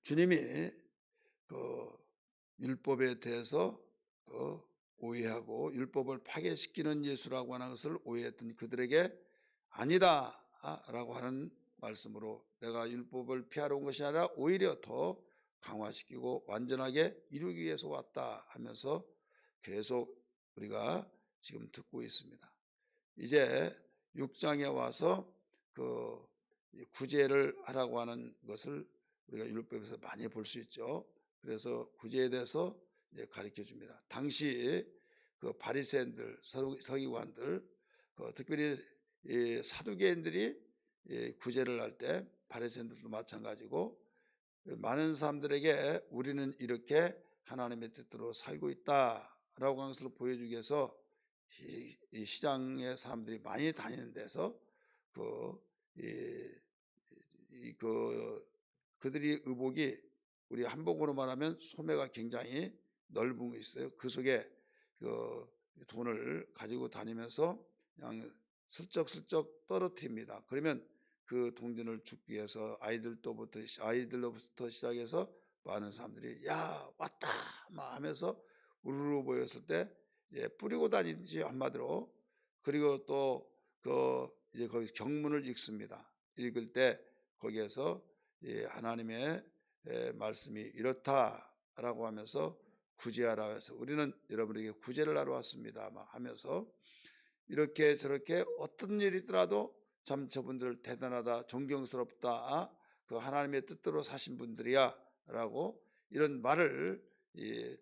주님이 그 율법에 대해서 오해하고 율법을 파괴시키는 예수라고 하는 것을 오해했던 그들에게 아니다라고 하는 말씀으로 내가 율법을 피하러 온 것이 아니라 오히려 더 강화시키고 완전하게 이루기 위해서 왔다 하면서 계속 우리가 지금 듣고 있습니다. 이제 6장에 와서 그 구제를 하라고 하는 것을 우리가 율법에서 많이 볼 수 있죠. 그래서 구제에 대해서 가르쳐 줍니다. 당시 그 바리새인들, 서기관들, 특별히 이 사두개인들이 구제를 할 때 바리새인들도 마찬가지고 많은 사람들에게 우리는 이렇게 하나님의 뜻대로 살고 있다라고 하는 것을 보여주기 위해서 이 시장에 사람들이 많이 다니는 데서 그들이 의복이 우리 한복으로 말하면 소매가 굉장히 넓은 거 있어요. 그 속에 그 돈을 가지고 다니면서 그냥 슬쩍슬쩍 떨어뜨립니다. 그러면 그 동전을 줍기 위해서 아이들로부터 시작해서 많은 사람들이 야 왔다 막 하면서 우르르 모였을 때 뿌리고 다니지 한마디로. 그리고 또 이제 거기 경문을 읽습니다. 읽을 때 거기에서 하나님의 말씀이 이렇다라고 하면서 구제하라 해서 우리는 여러분에게 구제를 하러 왔습니다 막 하면서 이렇게 저렇게 어떤 일이더라도 참 저분들 대단하다, 존경스럽다, 그 하나님의 뜻대로 사신 분들이야 라고 이런 말을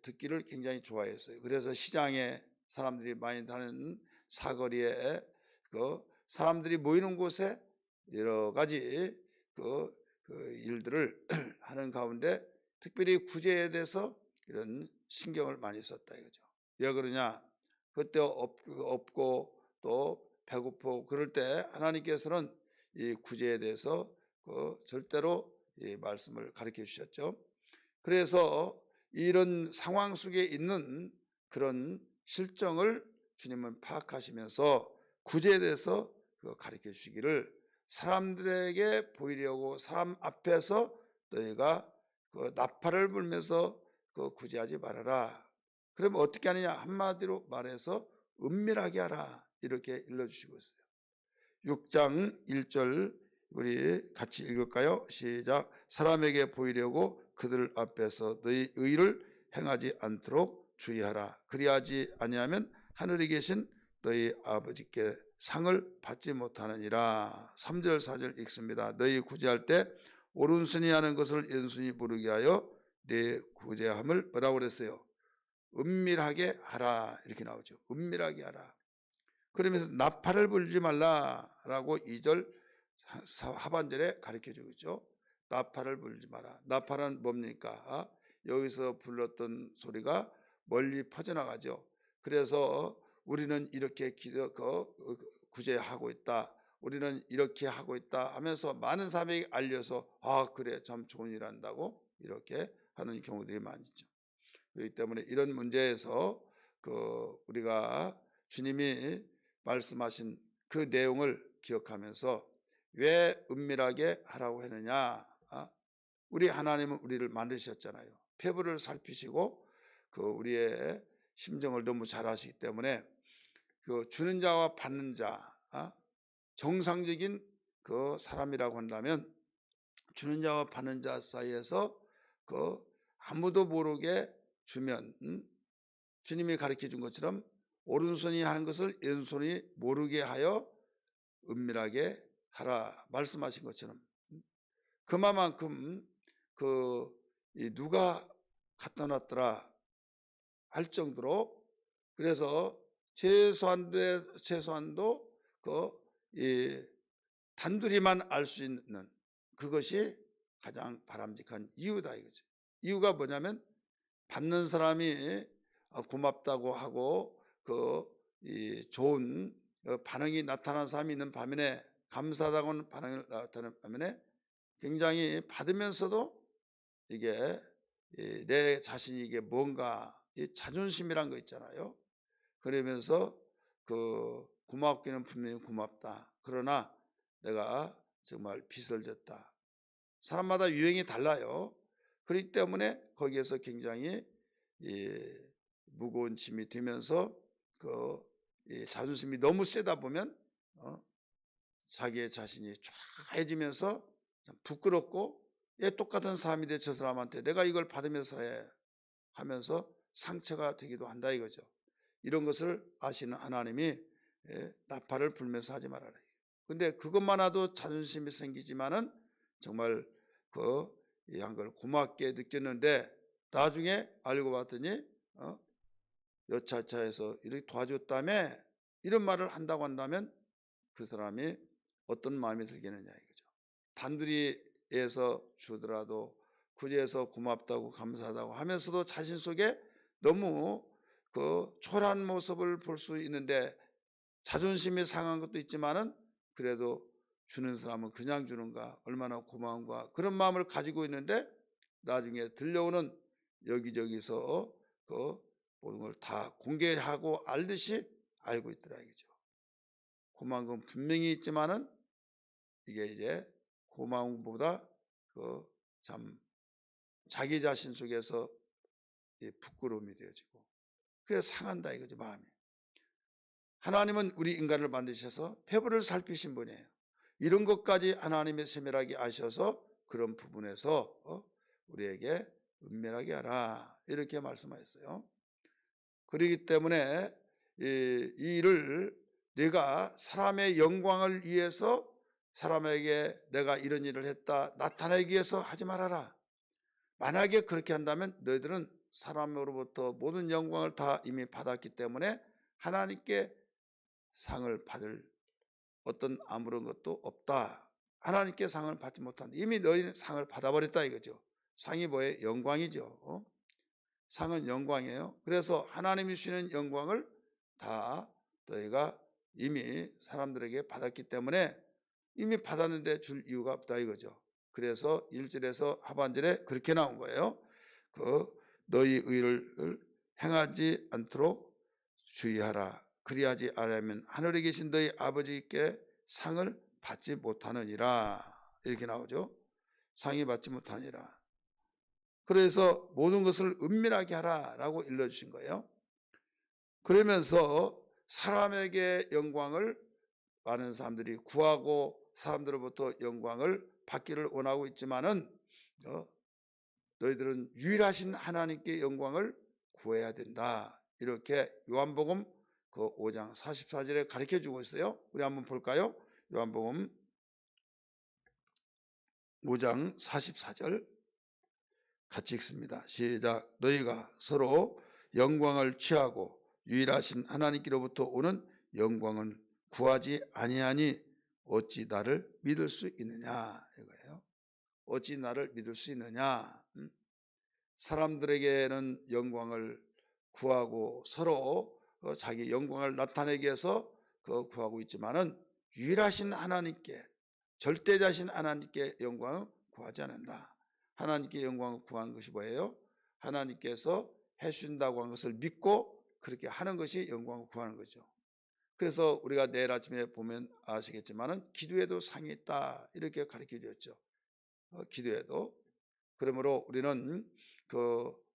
듣기를 굉장히 좋아했어요. 그래서 시장에 사람들이 많이 다니는 사거리에 그 사람들이 모이는 곳에 여러 가지 일들을 하는 가운데 특별히 구제에 대해서 이런 신경을 많이 썼다 이거죠. 왜 그러냐? 그때 없고 또 배고프고 그럴 때 하나님께서는 이 구제에 대해서 절대로 이 말씀을 가르쳐 주셨죠. 그래서 이런 상황 속에 있는 그런 실정을 주님은 파악하시면서 구제에 대해서 가르쳐 주시기를 사람들에게 보이려고 사람 앞에서 너희가 나팔을 불면서 구제하지 말아라. 그러면 어떻게 하느냐? 한마디로 말해서 은밀하게 하라. 이렇게 일러주시고 있어요. 6장 1절 우리 같이 읽을까요? 시작. 사람에게 보이려고 그들 앞에서 너희 의를 행하지 않도록 주의하라. 그리하지 아니하면 하늘에 계신 너희 아버지께 상을 받지 못하느니라. 3절 4절 읽습니다. 너희 구제할 때 오른손이 하는 것을 왼손이 모르게 하여 내 구제함을 뭐라고 그랬어요? 은밀하게 하라. 이렇게 나오죠. 은밀하게 하라. 그러면서 나팔을 불지 말라라고 2절 하반절에 가르쳐주고 있죠. 나팔을 불지 마라. 나팔은 뭡니까? 여기서 불렀던 소리가 멀리 퍼져나가죠. 그래서 우리는 이렇게 구제하고 있다. 우리는 이렇게 하고 있다 하면서 많은 사람에게 알려서 그래 참 좋은 일 한다고 이렇게 하는 경우들이 많죠. 그렇기 때문에 이런 문제에서 우리가 주님이 말씀하신 그 내용을 기억하면서 왜 은밀하게 하라고 했느냐? 우리 하나님은 우리를 만드셨잖아요. 폐부를 살피시고 우리의 심정을 너무 잘 아시기 때문에 주는 자와 받는 자, 정상적인 사람이라고 한다면 주는 자와 받는 자 사이에서 아무도 모르게 주면 주님이 가르쳐 준 것처럼 오른손이 하는 것을 왼손이 모르게 하여 은밀하게 하라 말씀하신 것처럼 그만큼 누가 갖다 놨더라 할 정도로 그래서 최소한도 단둘이만 알 수 있는 그것이 가장 바람직한 이유다 이거죠. 이유가 뭐냐면 받는 사람이 고맙다고 하고 좋은 반응이 나타나는 사람이 있는 반면에 감사하다고 하는 반응이 나타나는 반면에 굉장히 받으면서도 이게 내 자신이 이게 뭔가 이 자존심이란 거 있잖아요. 그러면서 고맙기는 분명히 고맙다. 그러나 내가 정말 빚을 졌다. 사람마다 유행이 달라요. 그렇기 때문에 거기에서 굉장히 무거운 짐이 되면서 자존심이 너무 세다 보면 자기의 자신이 초라해지면서 참 부끄럽고, 얘 똑같은 사람인데 저 사람한테 내가 이걸 받으면서 해 하면서 상처가 되기도 한다 이거죠. 이런 것을 아시는 하나님이 나팔을 불면서 하지 말아라. 근데 그것만 해도 자존심이 생기지만은 정말 한 걸 고맙게 느꼈는데, 나중에 알고 봤더니 여차차해서 이렇게 도와줬다며 이런 말을 한다고 한다면 그 사람이 어떤 마음이 들겠느냐 이거죠. 단둘이에서 주더라도 구제해서 고맙다고 감사하다고 하면서도 자신 속에 너무 초라한 모습을 볼 수 있는데, 자존심이 상한 것도 있지만은 그래도 주는 사람은 그냥 주는가, 얼마나 고마운가, 그런 마음을 가지고 있는데 나중에 들려오는 여기저기서 모든 걸 다 공개하고 알듯이 알고 있더라 이거죠. 고마운 건 분명히 있지만은 이게 이제 고마운 것보다 참 자기 자신 속에서 부끄러움이 되어지고, 그래서 상한다 이거죠, 마음이. 하나님은 우리 인간을 만드셔서 폐부를 살피신 분이에요. 이런 것까지 하나님의 세밀하게 아셔서 그런 부분에서 우리에게 은밀하게 하라 이렇게 말씀하셨어요. 그렇기 때문에 이 일을 내가 사람의 영광을 위해서, 사람에게 내가 이런 일을 했다 나타내기 위해서 하지 말아라. 만약에 그렇게 한다면 너희들은 사람으로부터 모든 영광을 다 이미 받았기 때문에 하나님께 상을 받을 어떤 아무런 것도 없다. 하나님께 상을 받지 못한다. 이미 너희는 상을 받아버렸다 이거죠. 상이 뭐예요? 영광이죠. 상은 영광이에요. 그래서 하나님이 주시는 영광을 다 너희가 이미 사람들에게 받았기 때문에 이미 받았는데 줄 이유가 없다 이거죠. 그래서 1절에서 하반절에 그렇게 나온 거예요. 너희 의를 행하지 않도록 주의하라. 그리하지 않으면 하늘에 계신 너희 아버지께 상을 받지 못하느니라. 이렇게 나오죠. 상이 받지 못하니라. 그래서 모든 것을 은밀하게 하라라고 일러주신 거예요. 그러면서 사람에게 영광을 많은 사람들이 구하고 사람들로부터 영광을 받기를 원하고 있지만은 너희들은 유일하신 하나님께 영광을 구해야 된다. 이렇게 요한복음 5장 44절에 가르쳐 주고 있어요. 우리 한번 볼까요? 요한복음 5장 44절 같이 읽습니다. 시작. 너희가 서로 영광을 취하고 유일하신 하나님께로부터 오는 영광은 구하지 아니하니 어찌 나를 믿을 수 있느냐 이거예요. 어찌 나를 믿을 수 있느냐. 사람들에게는 영광을 구하고 서로 자기 영광을 나타내기 위해서 구하고 있지만은 유일하신 하나님께, 절대자신 하나님께 영광을 구하지 않는다. 하나님께 영광을 구하는 것이 뭐예요? 하나님께서 해주신다고 한 것을 믿고 그렇게 하는 것이 영광을 구하는 거죠. 그래서 우리가 내일 아침에 보면 아시겠지만은 기도에도 상이 있다 이렇게 가르쳐 주었죠. 기도에도. 그러므로 우리는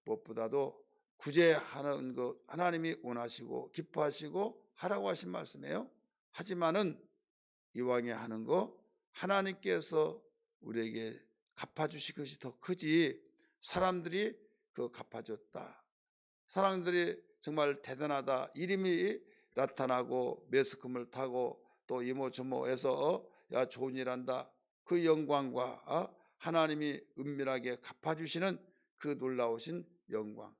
무엇보다도 구제하는 것 하나님이 원하시고 기뻐하시고 하라고 하신 말씀이에요. 하지만은 이왕에 하는 거 하나님께서 우리에게 갚아주실 것이 더 크지, 사람들이 갚아줬다, 사람들이 정말 대단하다, 이름이 나타나고 매스컴을 타고 또 이모저모해서 야 좋은 일 한다, 그 영광과 하나님이 은밀하게 갚아주시는 그 놀라우신 영광,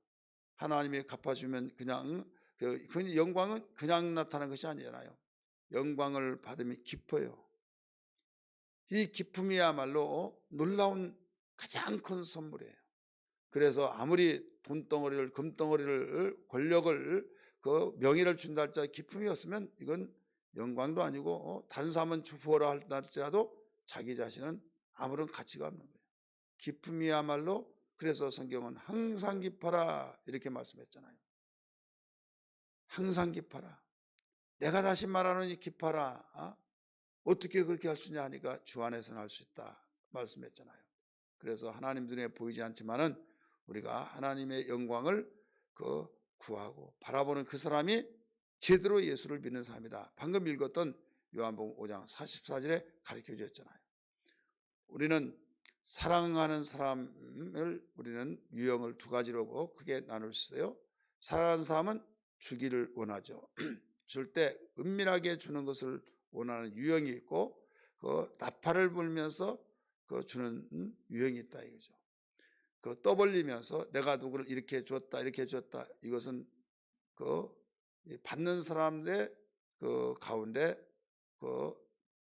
하나님이 갚아주면 그냥 그 영광은 그냥 나타나는 것이 아니잖아요. 영광을 받으면 기뻐요. 이 기쁨이야말로 놀라운 가장 큰 선물이에요. 그래서 아무리 돈덩어리를, 금덩어리를, 권력을, 명예를 준다 할지라도 기쁨이 없으면 이건 영광도 아니고 다른 사람은 부어라 할지라도 자기 자신은 아무런 가치가 없는 거예요. 기쁨이야말로, 그래서 성경은 항상 기뻐라 이렇게 말씀했잖아요. 항상 기뻐라. 내가 다시 말하노니 기뻐라. 어떻게 그렇게 할 수 있냐 하니까 주 안에서는 할 수 있다 말씀했잖아요. 그래서 하나님 눈에 보이지 않지만은 우리가 하나님의 영광을 구하고 바라보는 그 사람이 제대로 예수를 믿는 사람이다. 방금 읽었던 요한복음 5장 44절에 가르쳐 주었잖아요. 우리는 사랑하는 사람을 우리는 유형을 두 가지로 크게 나눌 수 있어요. 사랑하는 사람은 주기를 원하죠. 줄 때 은밀하게 주는 것을 원하는 유형이 있고 나팔을 불면서 주는 유형이 있다 이거죠. 떠벌리면서 내가 누구를 이렇게 줬다 이렇게 줬다, 이것은 받는 사람들 가운데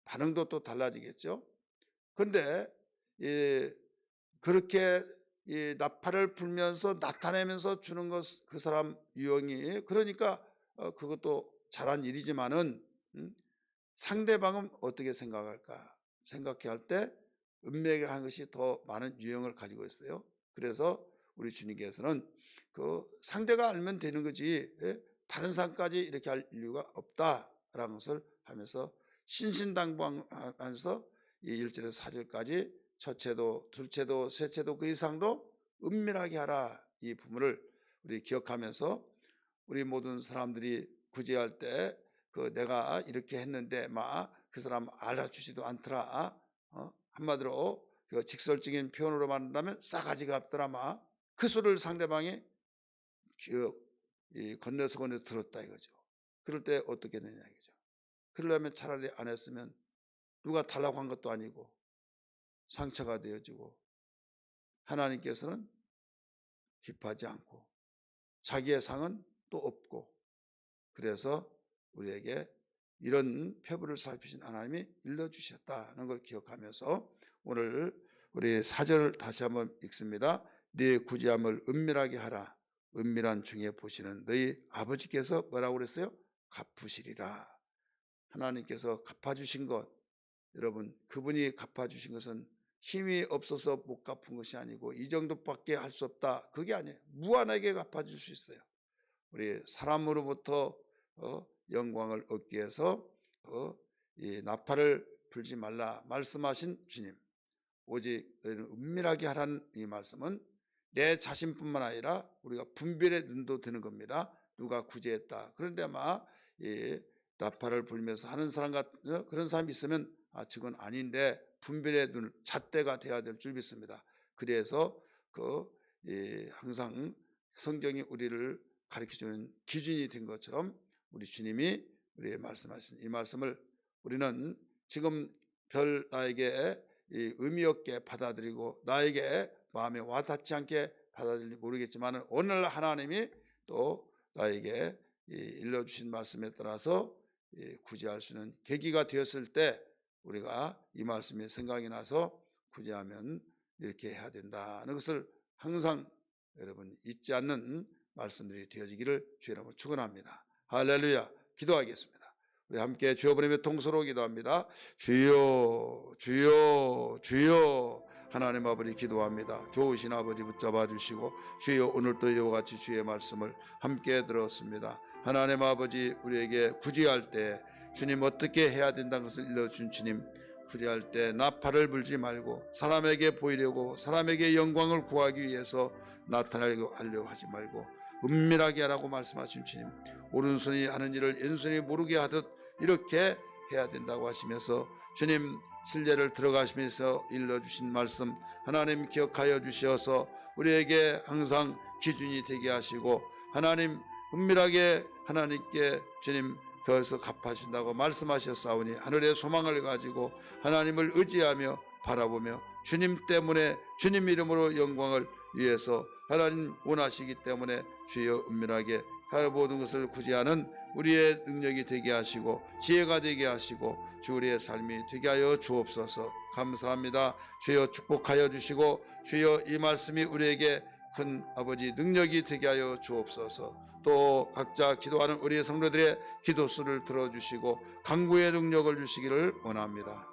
반응도 또 달라지겠죠. 그런데 그렇게 나팔을 불면서 나타내면서 주는 것, 그 사람 유형이, 그러니까 그것도 잘한 일이지만은 상대방은 어떻게 생각할까 생각해 할 때 은밀하게 한 것이 더 많은 유형을 가지고 있어요. 그래서 우리 주님께서는 상대가 알면 되는 거지 다른 사람까지 이렇게 할 이유가 없다라는 것을 하면서 신신당부하면서 이 1절에서 4절까지 첫째도 둘째도 셋째도 그 이상도 은밀하게 하라, 이 부분을 우리 기억하면서 우리 모든 사람들이 구제할 때 내가 이렇게 했는데 그 사람 알아주지도 않더라, 한마디로 직설적인 표현으로 말한다면 싸가지가 없더라, 그 소리를 상대방이 건네서 들었다 이거죠. 그럴 때 어떻게 되냐 이거죠. 그러려면 차라리 안 했으면 누가 달라고 한 것도 아니고 상처가 되어지고 하나님께서는 기뻐하지 않고 자기의 상은 또 없고, 그래서 우리에게 이런 패부를 살피신 하나님이 일러주셨다는 걸 기억하면서 오늘 우리 4절 다시 한번 읽습니다. 네 구제함을 은밀하게 하라. 은밀한 중에 보시는 너희 아버지께서 뭐라고 그랬어요? 갚으시리라. 하나님께서 갚아주신 것, 여러분 그분이 갚아주신 것은 힘이 없어서 못 갚은 것이 아니고 이 정도밖에 할 수 없다, 그게 아니에요. 무한하게 갚아줄 수 있어요. 우리 사람으로부터 영광을 얻기 위해서 이 나팔을 불지 말라 말씀하신 주님, 오직 너희는 은밀하게 하라는 이 말씀은 내 자신뿐만 아니라 우리가 분별의 눈도 드는 겁니다. 누가 구제했다, 그런데 이 나팔을 불면서 하는 사람 같은 그런 사람이 있으면 저건 아닌데 분별의 눈, 잣대가 되어야 될 줄 믿습니다. 그래서 항상 성경이 우리를 가르쳐주는 기준이 된 것처럼 우리 주님이 우리에게 말씀하신 이 말씀을 우리는 지금 별 나에게 의미 없게 받아들이고 나에게 마음에 와닿지 않게 받아들일지 모르겠지만 오늘 하나님이 또 나에게 일러주신 말씀에 따라서 구제할 수 있는 계기가 되었을 때 우리가 이 말씀이 생각이 나서 구제하면 이렇게 해야 된다는 것을 항상 여러분 잊지 않는 말씀들이 되어지기를 주의 이름으로 축원합니다. 할렐루야. 기도하겠습니다. 우리 함께 주여버리며 통서로 기도합니다. 주여 주여 주여. 하나님 아버지 기도합니다. 좋으신 아버지 붙잡아 주시고 주여 오늘도 이와 같이 주의 말씀을 함께 들었습니다. 하나님 아버지 우리에게 구제할 때 주님 어떻게 해야 된다는 것을 일러준 주님, 구제할 때 나팔을 불지 말고 사람에게 보이려고 사람에게 영광을 구하기 위해서 나타나려고 하려고 하지 말고 은밀하게 하라고 말씀하신 주님, 오른손이 하는 일을 왼손이 모르게 하듯 이렇게 해야 된다고 하시면서 주님 신뢰를 들어가시면서 일러주신 말씀 하나님 기억하여 주셔서 우리에게 항상 기준이 되게 하시고 하나님 은밀하게 하나님께 주님 거기서 갚아준다고 말씀하셨사오니 하늘의 소망을 가지고 하나님을 의지하며 바라보며 주님 때문에 주님 이름으로 영광을 위해서 하나님 원하시기 때문에 주여 은밀하게 모든 것을 구제하는 우리의 능력이 되게 하시고 지혜가 되게 하시고 주 우리의 삶이 되게 하여 주옵소서. 감사합니다. 주여 축복하여 주시고 주여 이 말씀이 우리에게 큰 아버지 능력이 되게 하여 주옵소서. 또 각자 기도하는 우리의 성도들의 기도수를 들어주시고 강구의 능력을 주시기를 원합니다.